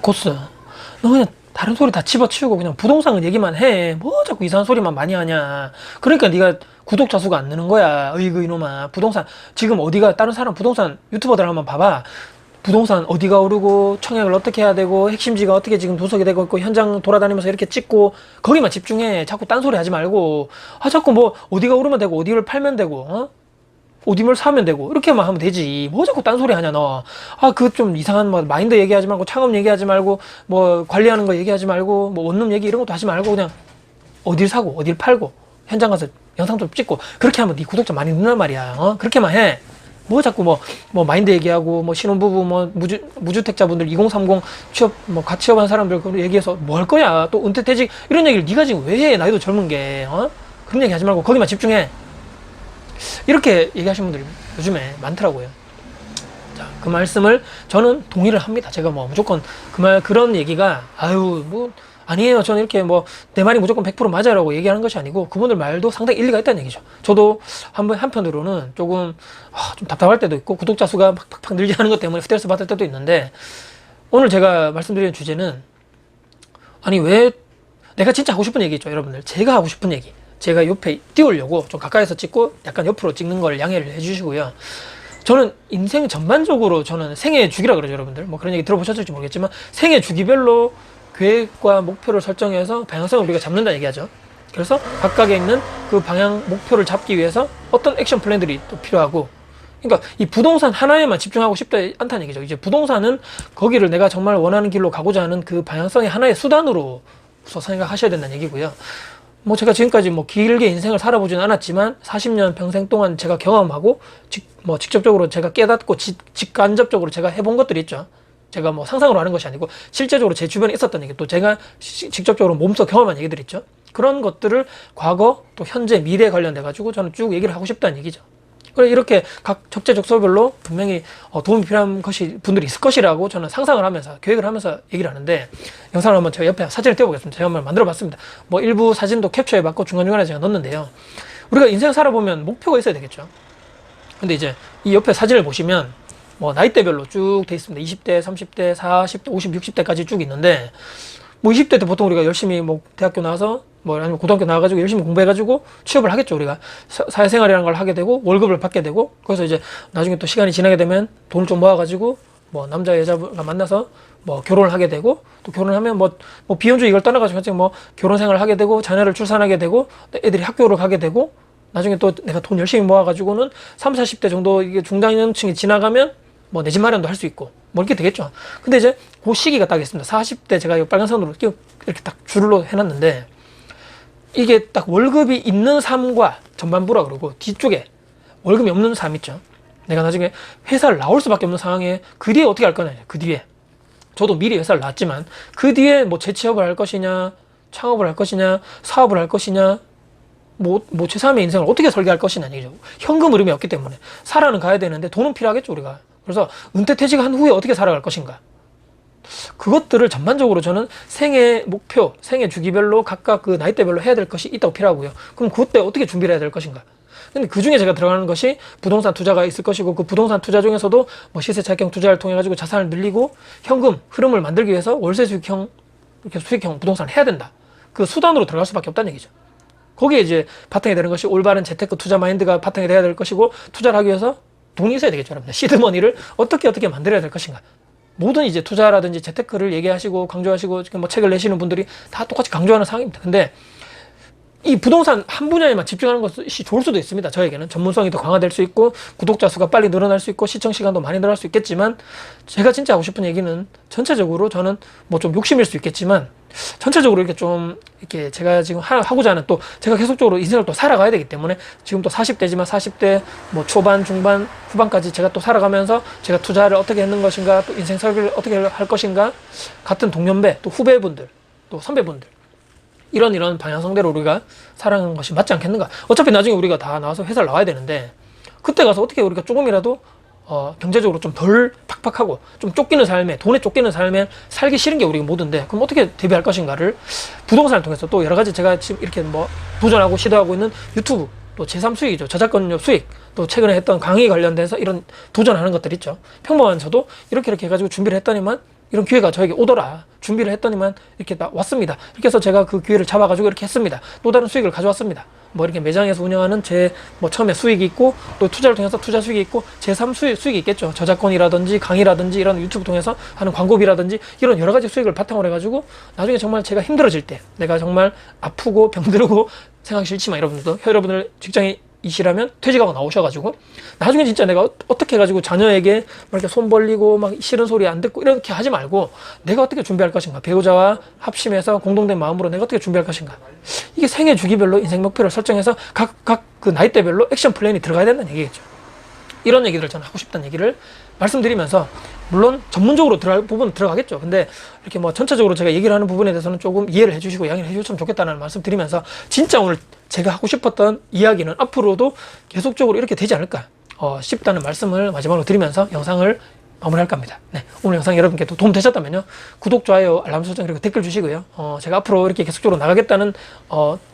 코스. 너 그냥 다른 소리 다 집어치우고 그냥 부동산 얘기만 해. 뭐 자꾸 이상한 소리만 많이 하냐. 그러니까 네가 구독자 수가 안 느는 거야. 어이구 이놈아. 부동산 지금 어디가 다른 사람 부동산 유튜버들 한번 봐봐. 부동산 어디가 오르고 청약을 어떻게 해야 되고 핵심지가 어떻게 지금 분석이 되고 있고 현장 돌아다니면서 이렇게 찍고 거기만 집중해. 자꾸 딴소리 하지 말고 자꾸 뭐 어디가 오르면 되고 어디를 팔면 되고 어디를 사면 되고 이렇게만 하면 되지. 뭐 자꾸 딴소리 하냐 너. 그 좀 이상한 뭐 마인드 얘기하지 말고 창업 얘기하지 말고 뭐 관리하는 거 얘기하지 말고 뭐 원룸 얘기 이런 것도 하지 말고 그냥 어딜 사고 어딜 팔고 현장 가서 영상 좀 찍고 그렇게 하면 네 구독자 많이 는단 말이야. 그렇게만 해. 뭐 자꾸 뭐 마인드 얘기하고 뭐 신혼부부 뭐 무주택자분들 2030 취업 뭐 같이 취업한 사람들 그 얘기해서 뭐 할 거야. 또 은퇴퇴직 이런 얘기를 네가 지금 왜 해? 나이도 젊은 게 그런 얘기 하지 말고 거기만 집중해. 이렇게 얘기하시는 분들이 요즘에 많더라고요. 자, 그 말씀을 저는 동의를 합니다. 제가 뭐 무조건 그런 얘기가 뭐 아니에요. 저는 이렇게 뭐 내 말이 무조건 100% 맞아라고 얘기하는 것이 아니고 그분들 말도 상당히 일리가 있다는 얘기죠. 저도 한편으로는 조금 좀 답답할 때도 있고 구독자 수가 팍팍 늘지 않은 것 때문에 스트레스 받을 때도 있는데 오늘 제가 말씀드리는 주제는 아니 왜 내가 진짜 하고 싶은 얘기 있죠, 여러분들. 제가 하고 싶은 얘기. 제가 옆에 띄우려고 좀 가까이서 찍고 약간 옆으로 찍는 걸 양해를 해주시고요. 저는 인생 전반적으로 저는 생애 주기라 그러죠, 여러분들. 뭐 그런 얘기 들어보셨을지 모르겠지만 생애 주기별로 계획과 목표를 설정해서 방향성을 우리가 잡는다 얘기하죠. 그래서 각각에 있는 그 방향 목표를 잡기 위해서 어떤 액션 플랜들이 또 필요하고 그러니까 이 부동산 하나에만 집중하고 싶다 않다는 얘기죠. 이제 부동산은 거기를 내가 정말 원하는 길로 가고자 하는 그 방향성의 하나의 수단으로 생각하셔야 된다는 얘기고요. 뭐 제가 지금까지 뭐 길게 인생을 살아보진 않았지만 40년 평생 동안 제가 경험하고 직접적으로 제가 깨닫고 직간접적으로 제가 해본 것들이 있죠. 제가 뭐 상상으로 하는 것이 아니고 실제적으로 제 주변에 있었던 얘기 또 제가 직접적으로 몸소 경험한 얘기들 있죠. 그런 것들을 과거 또 현재 미래에 관련돼 가지고 저는 쭉 얘기를 하고 싶다는 얘기죠. 그래서 이렇게 각 적재적소별로 분명히 도움이 필요한 분들이 있을 것이라고 저는 상상을 하면서 계획을 하면서 얘기를 하는데 영상을 한번 제가 옆에 사진을 띄워보겠습니다. 제가 한번 만들어 봤습니다. 뭐 일부 사진도 캡처해봤고 중간중간에 제가 넣었는데요. 우리가 인생 살아보면 목표가 있어야 되겠죠. 근데 이제 이 옆에 사진을 보시면 뭐 나이대별로 쭉 돼 있습니다. 20대, 30대, 40대, 50, 60대까지 쭉 있는데 뭐 20대 때 보통 우리가 열심히 뭐 대학교 나와서 뭐 아니면 고등학교 나와가지고 열심히 공부해가지고 취업을 하겠죠. 우리가 사회생활이라는 걸 하게 되고 월급을 받게 되고 거기서 이제 나중에 또 시간이 지나게 되면 돈을 좀 모아가지고 뭐 남자 여자가 만나서 뭐 결혼을 하게 되고 또 결혼하면 뭐 비혼주의 이걸 떠나가지고 뭐 결혼 생활을 하게 되고 자녀를 출산하게 되고 애들이 학교를 가게 되고 나중에 또 내가 돈 열심히 모아가지고는 30, 40대 정도 이게 중장년층이 지나가면 뭐 내 집 마련도 할 수 있고 뭐 이렇게 되겠죠. 근데 이제 그 시기가 딱 있습니다. 40대 제가 이 빨간 선으로 이렇게 딱 줄로 해놨는데 이게 딱 월급이 있는 삶과 전반부라 그러고 뒤쪽에 월급이 없는 삶 있죠. 내가 나중에 회사를 나올 수밖에 없는 상황에 그 뒤에 어떻게 할 거냐. 그 뒤에 저도 미리 회사를 나왔지만 그 뒤에 뭐 재취업을 할 것이냐 창업을 할 것이냐 사업을 할 것이냐 뭐 제3의 인생을 어떻게 설계할 것이냐 얘기죠. 현금 흐름이 없기 때문에 살아는 가야 되는데 돈은 필요하겠죠 우리가. 그래서 은퇴 퇴직한 후에 어떻게 살아갈 것인가. 그것들을 전반적으로 저는 생애 목표, 생애 주기별로 각각 그 나이대별로 해야 될 것이 있다고 필요하고요. 그럼 그때 어떻게 준비를 해야 될 것인가. 근데 그 중에 제가 들어가는 것이 부동산 투자가 있을 것이고 그 부동산 투자 중에서도 뭐 시세 차익형 투자를 통해 가지고 자산을 늘리고 현금 흐름을 만들기 위해서 월세 수익형 이렇게 수익형 부동산을 해야 된다. 그 수단으로 들어갈 수밖에 없다는 얘기죠. 거기에 이제 바탕이 되는 것이 올바른 재테크 투자 마인드가 바탕이 돼야 될 것이고 투자를 하기 위해서 돈이 있어야 되겠죠. 여러분들. 시드머니를 어떻게 만들어야 될 것인가. 모든 이제 투자라든지 재테크를 얘기하시고 강조하시고 지금 뭐 책을 내시는 분들이 다 똑같이 강조하는 상황입니다. 근데 이 부동산 한 분야에만 집중하는 것이 좋을 수도 있습니다. 저에게는 전문성이 더 강화될 수 있고 구독자 수가 빨리 늘어날 수 있고 시청 시간도 많이 늘어날 수 있겠지만 제가 진짜 하고 싶은 얘기는 전체적으로 저는 뭐 좀 욕심일 수 있겠지만 전체적으로 이렇게 좀 이렇게 제가 지금 하고자 하는 또 제가 계속적으로 인생을 또 살아가야 되기 때문에 지금 또 40대지만 40대 뭐 초반 중반 후반까지 제가 또 살아가면서 제가 투자를 어떻게 했는 것인가 또 인생 설계를 어떻게 할 것인가 같은 동년배 또 후배분들 또 선배분들 이런 방향성대로 우리가 살아가는 것이 맞지 않겠는가. 어차피 나중에 우리가 다 나와서 회사를 나와야 되는데 그때 가서 어떻게 우리가 조금이라도 경제적으로 좀 덜 팍팍하고 좀 쫓기는 삶에 돈에 쫓기는 삶에 살기 싫은 게 우리가 모든데 그럼 어떻게 대비할 것인가를 부동산을 통해서 또 여러 가지 제가 지금 이렇게 뭐 도전하고 시도하고 있는 유튜브 또 제3 수익이죠. 저작권료 수익 또 최근에 했던 강의 관련돼서 이런 도전하는 것들 있죠. 평범한 저도 이렇게 해가지고 준비를 했더니만 이런 기회가 저에게 오더라. 준비를 했더니만 이렇게 왔습니다. 이렇게 해서 제가 그 기회를 잡아가지고 이렇게 했습니다. 또 다른 수익을 가져왔습니다. 뭐 이렇게 매장에서 운영하는 제 뭐 처음에 수익이 있고 또 투자를 통해서 투자 수익이 있고 제3 수익이 있겠죠. 저작권이라든지 강의라든지 이런 유튜브 통해서 하는 광고비라든지 이런 여러 가지 수익을 바탕으로 해가지고 나중에 정말 제가 힘들어질 때 내가 정말 아프고 병들고 생각이 싫지만 여러분들 직장이시라면 퇴직하고 나오셔가지고 나중에 진짜 내가 어떻게 해가지고 자녀에게 막 이렇게 손 벌리고 막 싫은 소리 안 듣고 이렇게 하지 말고 내가 어떻게 준비할 것인가, 배우자와 합심해서 공동된 마음으로 내가 어떻게 준비할 것인가, 이게 생애 주기별로 인생 목표를 설정해서 각 그 나이대별로 액션 플랜이 들어가야 된다는 얘기겠죠. 이런 얘기들을 저는 하고 싶다는 얘기를 말씀드리면서, 물론 전문적으로 들어갈 부분은 들어가겠죠. 근데 이렇게 뭐 전체적으로 제가 얘기를 하는 부분에 대해서는 조금 이해를 해주시고 양해를 해주셨으면 좋겠다는 말씀 드리면서, 진짜 오늘 제가 하고 싶었던 이야기는 앞으로도 계속적으로 이렇게 되지 않을까 싶다는 말씀을 마지막으로 드리면서 영상을 마무리할까 합니다. 네, 오늘 영상 여러분께 또 도움 되셨다면요, 구독, 좋아요, 알람 설정 그리고 댓글 주시고요. 제가 앞으로 이렇게 계속적으로 나가겠다는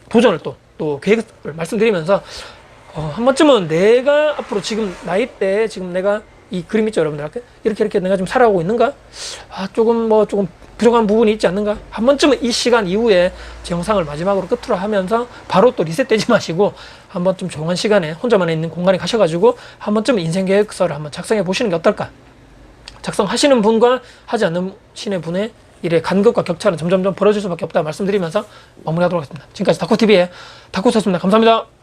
도전을 또 계획을 말씀드리면서, 한 번쯤은 내가 앞으로 지금 나이 때 지금 내가 이 그림 있죠, 여러분들 이렇게 내가 좀 살아가고 있는가, 조금 부족한 부분이 있지 않는가, 한 번쯤은 이 시간 이후에 제 영상을 마지막으로 끝으로 하면서 바로 또 리셋되지 마시고 한 번쯤 조용한 시간에 혼자만 있는 공간에 가셔가지고 한 번쯤은 인생 계획서를 한번 작성해 보시는 게 어떨까. 작성하시는 분과 하지 않는 분의 일의 간극과 격차는 점점점 벌어질 수밖에 없다 말씀드리면서 마무리하도록 하겠습니다. 지금까지 다코TV의 다코였습니다. 감사합니다.